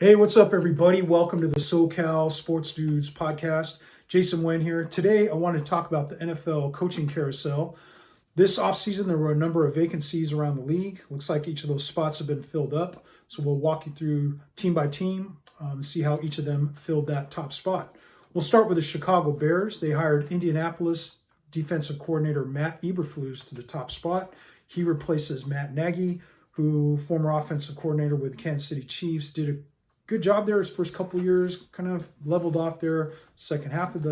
Hey, what's up, everybody? Welcome to the SoCal Sports Dudes podcast. Jason Wynn here. Today, I want to talk about the NFL Coaching Carousel. This offseason, there were a number of vacancies around the league. Looks like each of those spots have been filled up. So we'll walk you through team by team, see how each of them filled that top spot. We'll start with the Chicago Bears. They hired Indianapolis defensive coordinator Matt Eberflus to the top spot. He replaces Matt Nagy, who former offensive coordinator with the Kansas City Chiefs, did a good job there his first couple of years, kind of leveled off there second half of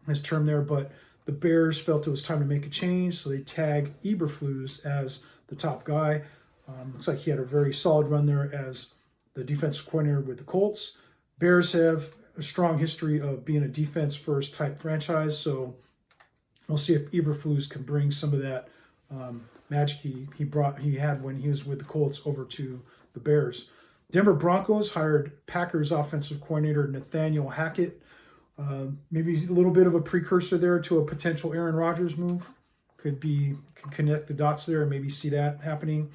his term there, but the Bears felt it was time to make a change, so they tag Eberflus as the top guy. Looks like he had a very solid run there as the defensive coordinator with the Colts. Bears have a strong history of being a defense-first type franchise, so we'll see if Eberflus can bring some of that magic he had when he was with the Colts over to the Bears. Denver Broncos hired Packers offensive coordinator Nathaniel Hackett. Maybe a little bit of a precursor there to a potential Aaron Rodgers move. Could connect the dots there and maybe see that happening.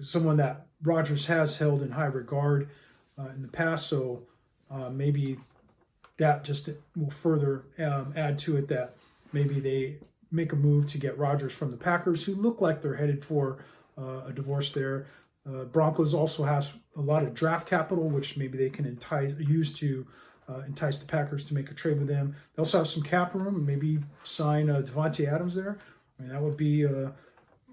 Someone that Rodgers has held in high regard in the past, so maybe that just will further add to it that maybe they make a move to get Rodgers from the Packers, who look like they're headed for a divorce there. Broncos also has a lot of draft capital, which maybe they can use to entice the Packers to make a trade with them. They also have some cap room, maybe sign Devontae Adams there. I mean, that would be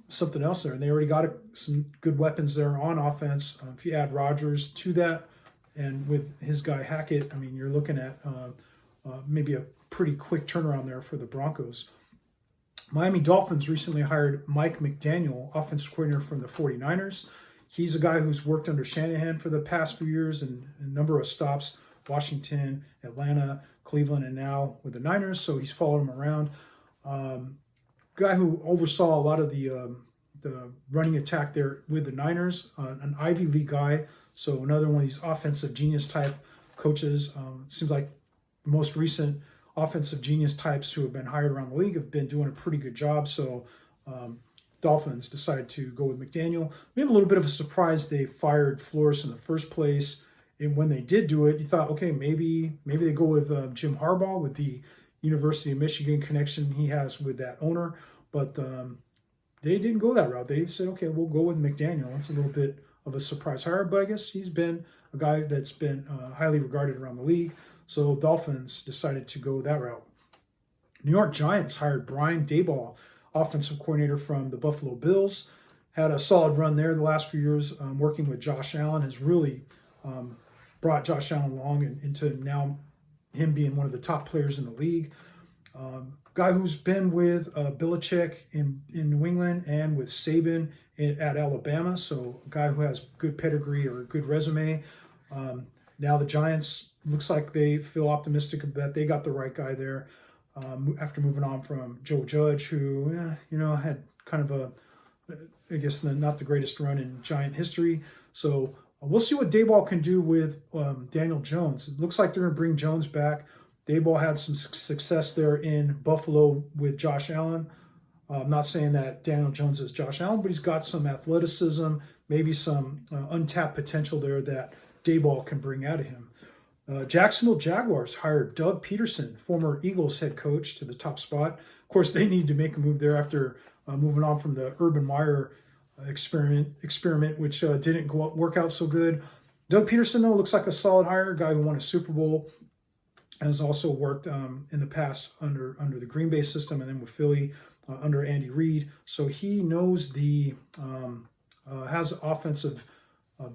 something else there. And they already got some good weapons there on offense. If you add Rodgers to that, and with his guy Hackett, I mean, you're looking at maybe a pretty quick turnaround there for the Broncos. Miami Dolphins recently hired Mike McDaniel, offensive coordinator from the 49ers. He's a guy who's worked under Shanahan for the past few years and a number of stops, Washington, Atlanta, Cleveland, and now with the Niners, so he's followed him around. Guy who oversaw a lot of the running attack there with the Niners, an Ivy League guy, so another one of these offensive genius type coaches. It seems like the most recent offensive genius types who have been hired around the league have been doing a pretty good job, so Dolphins decided to go with McDaniel. Maybe a little bit of a surprise they fired Flores in the first place. And when they did do it, you thought, okay, maybe they go with Jim Harbaugh with the University of Michigan connection he has with that owner. But they didn't go that route. They said, okay, we'll go with McDaniel. That's a little bit of a surprise hire, but I guess he's been a guy that's been highly regarded around the league. So Dolphins decided to go that route. New York Giants hired Brian Daboll, offensive coordinator from the Buffalo Bills. Had a solid run there the last few years, working with Josh Allen, has really brought Josh Allen along and into now him being one of the top players in the league. Guy who's been with Belichick in New England and with Saban at Alabama, so a guy who has good pedigree or a good resume. Now the Giants, looks like they feel optimistic that they got the right guy there. After moving on from Joe Judge, who, had kind of I guess not the greatest run in Giant history. So we'll see what Daboll can do with Daniel Jones. It looks like they're going to bring Jones back. Daboll had some success there in Buffalo with Josh Allen. I'm not saying that Daniel Jones is Josh Allen, but he's got some athleticism, maybe some untapped potential there that Daboll can bring out of him. Jacksonville Jaguars hired Doug Peterson, former Eagles head coach, to the top spot. Of course, they need to make a move there after moving on from the Urban Meyer experiment, which didn't work out so good. Doug Peterson, though, looks like a solid hire, a guy who won a Super Bowl, has also worked in the past under the Green Bay system and then with Philly under Andy Reid. So he knows has offensive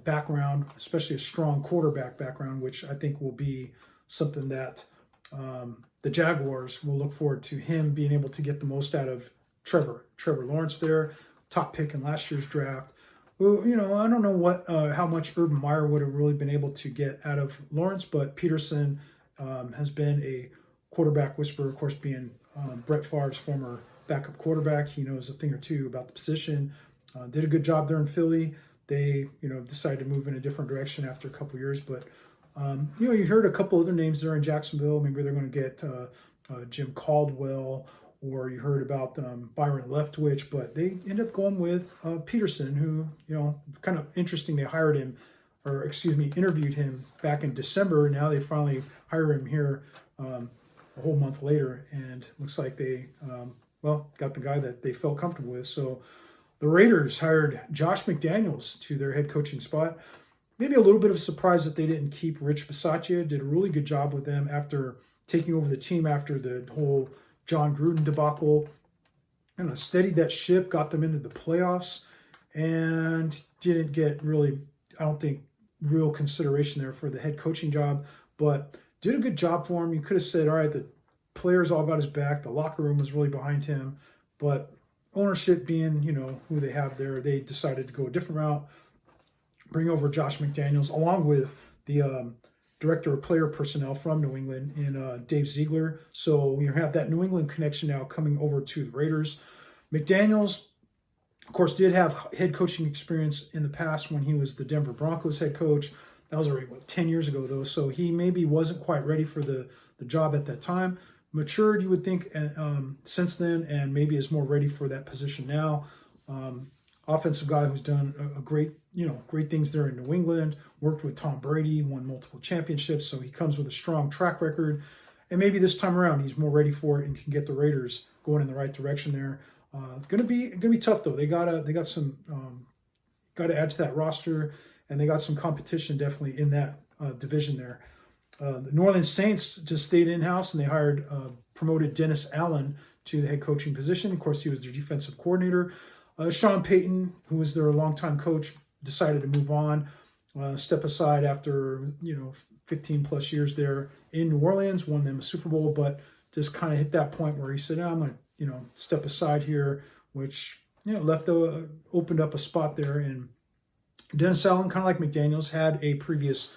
background, especially a strong quarterback background, which I think will be something that the Jaguars will look forward to him being able to get the most out of Trevor Lawrence there, top pick in last year's draft. Well, I don't know how much Urban Meyer would have really been able to get out of Lawrence, but Peterson has been a quarterback whisperer, of course, being Brett Favre's former backup quarterback. He knows a thing or two about the position. Did a good job there in Philly. They, decided to move in a different direction after a couple years. But, you heard a couple other names there in Jacksonville. Maybe they're going to get Jim Caldwell, or you heard about Byron Leftwich. But they ended up going with Peterson, who, kind of interesting. They hired him interviewed him back in December. Now they finally hire him here a whole month later, and looks like they got the guy that they felt comfortable with. So the Raiders hired Josh McDaniels to their head coaching spot. Maybe a little bit of a surprise that they didn't keep Rich Bisaccia. Did a really good job with them after taking over the team after the whole John Gruden debacle. And steadied that ship, got them into the playoffs, and didn't get really, I don't think, real consideration there for the head coaching job, but did a good job for him. You could have said, all right, the players all got his back. The locker room was really behind him, but ownership being, who they have there, they decided to go a different route, bring over Josh McDaniels along with the director of player personnel from New England in Dave Ziegler. So you have that New England connection now coming over to the Raiders. McDaniels, of course, did have head coaching experience in the past when he was the Denver Broncos head coach. That was already, 10 years ago, though. So he maybe wasn't quite ready for the job at that time. Matured, you would think, since then, and maybe is more ready for that position now. Offensive guy who's done a great things there in New England, worked with Tom Brady, won multiple championships, so he comes with a strong track record. And maybe this time around he's more ready for it and can get the Raiders going in the right direction there. Gonna be tough though. They got to add to that roster, and they got some competition definitely in that division there. The New Orleans Saints just stayed in-house, and they hired promoted Dennis Allen to the head coaching position. Of course, he was their defensive coordinator. Sean Payton, who was their longtime coach, decided to move on, step aside after 15 plus years there in New Orleans, won them a Super Bowl, but just kind of hit that point where he said, I'm going to step aside here, which opened up a spot there. And Dennis Allen, kind of like McDaniels, had a previous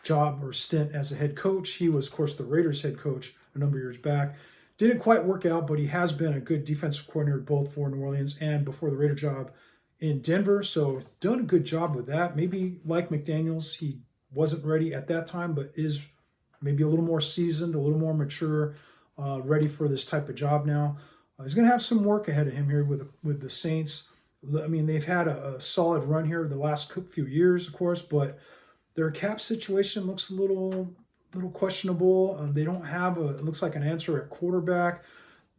job or stint as a head coach. He was, of course, the Raiders head coach a number of years back. Didn't quite work out, but he has been a good defensive coordinator both for New Orleans and before the Raider job in Denver. So done a good job with that. Maybe like McDaniels, he wasn't ready at that time, but is maybe a little more seasoned, a little more mature, ready for this type of job now. He's going to have some work ahead of him here with the Saints. I mean, they've had a solid run here the last few years, of course, but their cap situation looks a little questionable. They don't have it looks like an answer at quarterback.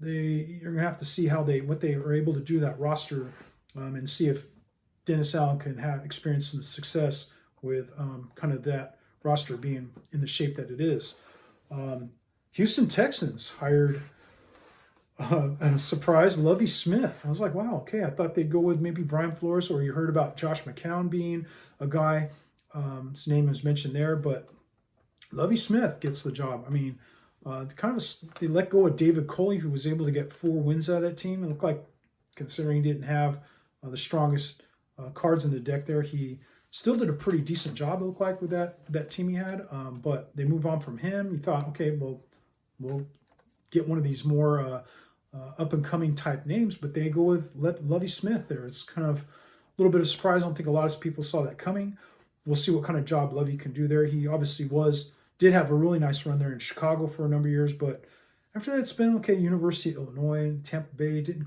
You're going to have to see what they are able to do that roster and see if Dennis Allen can experience some success with kind of that roster being in the shape that it is. Houston Texans hired a surprise Lovie Smith. I was like, wow, okay. I thought they'd go with maybe Brian Flores, or you heard about Josh McCown being a guy. His name is mentioned there, but Lovie Smith gets the job. I mean, they let go of David Culley, who was able to get 4 wins out of that team. It looked like, considering he didn't have the strongest cards in the deck there, he still did a pretty decent job, it looked like, with that team he had. But they move on from him. You thought, okay, well, we'll get one of these more up-and-coming type names, but they go with Lovie Smith there. It's kind of a little bit of surprise. I don't think a lot of people saw that coming. We'll see what kind of job Lovie can do there. He obviously did have a really nice run there in Chicago for a number of years, but after that, it's been okay. University of Illinois, Tampa Bay couldn't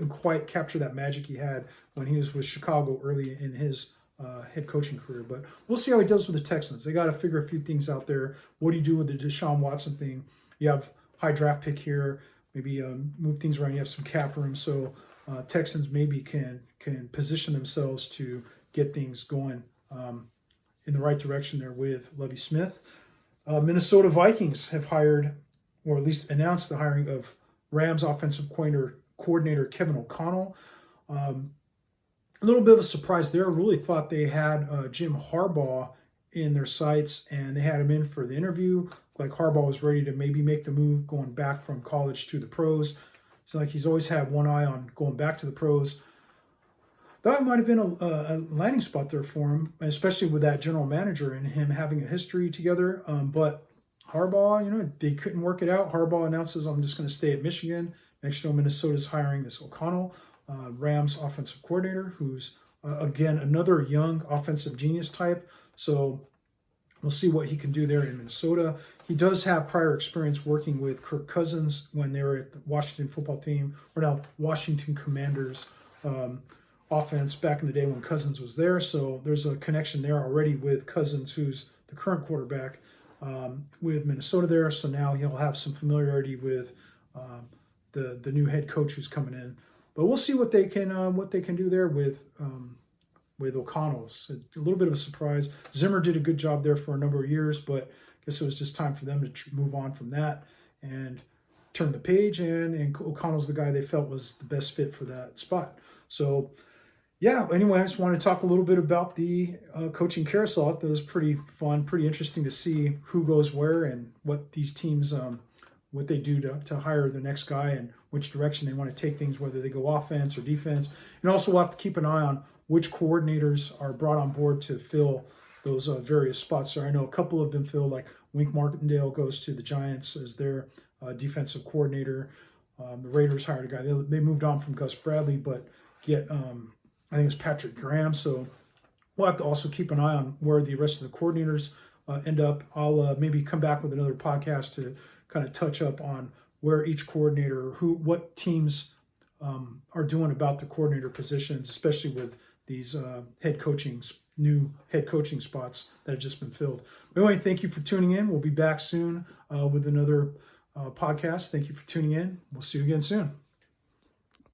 quite capture that magic he had when he was with Chicago early in his head coaching career. But we'll see how he does with the Texans. They got to figure a few things out there. What do you do with the Deshaun Watson thing? You have high draft pick here. Maybe move things around. You have some cap room, so Texans maybe can position themselves to get things going in the right direction there with Lovie Smith. Minnesota Vikings have hired, or at least announced the hiring of Rams offensive coordinator Kevin O'Connell. A little bit of a surprise there. I really thought they had Jim Harbaugh in their sights, and they had him in for the interview. Like Harbaugh was ready to maybe make the move going back from college to the pros. It's like he's always had one eye on going back to the pros. That might have been a landing spot there for him, especially with that general manager and him having a history together. But Harbaugh, they couldn't work it out. Harbaugh announces, I'm just going to stay at Michigan. Next, Minnesota's hiring this O'Connell, Rams offensive coordinator, who's, again, another young offensive genius type. So we'll see what he can do there in Minnesota. He does have prior experience working with Kirk Cousins when they were at the Washington football team, or now Washington Commanders, offense back in the day when Cousins was there. So there's a connection there already with Cousins, who's the current quarterback with Minnesota there. So now he'll have some familiarity with the new head coach who's coming in. But we'll see what they can do there with O'Connell's. A little bit of a surprise. Zimmer did a good job there for a number of years, but I guess it was just time for them to move on from that and turn the page. And O'Connell's the guy they felt was the best fit for that spot. So, yeah, anyway, I just want to talk a little bit about the coaching carousel. I thought it was pretty fun, pretty interesting to see who goes where and what these teams, what they do to hire the next guy and which direction they want to take things, whether they go offense or defense. And also we'll have to keep an eye on which coordinators are brought on board to fill those various spots. So I know a couple have been filled, like Wink Martindale goes to the Giants as their defensive coordinator. The Raiders hired a guy. They moved on from Gus Bradley, but I think it was Patrick Graham. So we'll have to also keep an eye on where the rest of the coordinators end up. I'll maybe come back with another podcast to kind of touch up on where each coordinator, what teams are doing about the coordinator positions, especially with these new head coaching spots that have just been filled. But anyway, thank you for tuning in. We'll be back soon with another podcast. Thank you for tuning in. We'll see you again soon.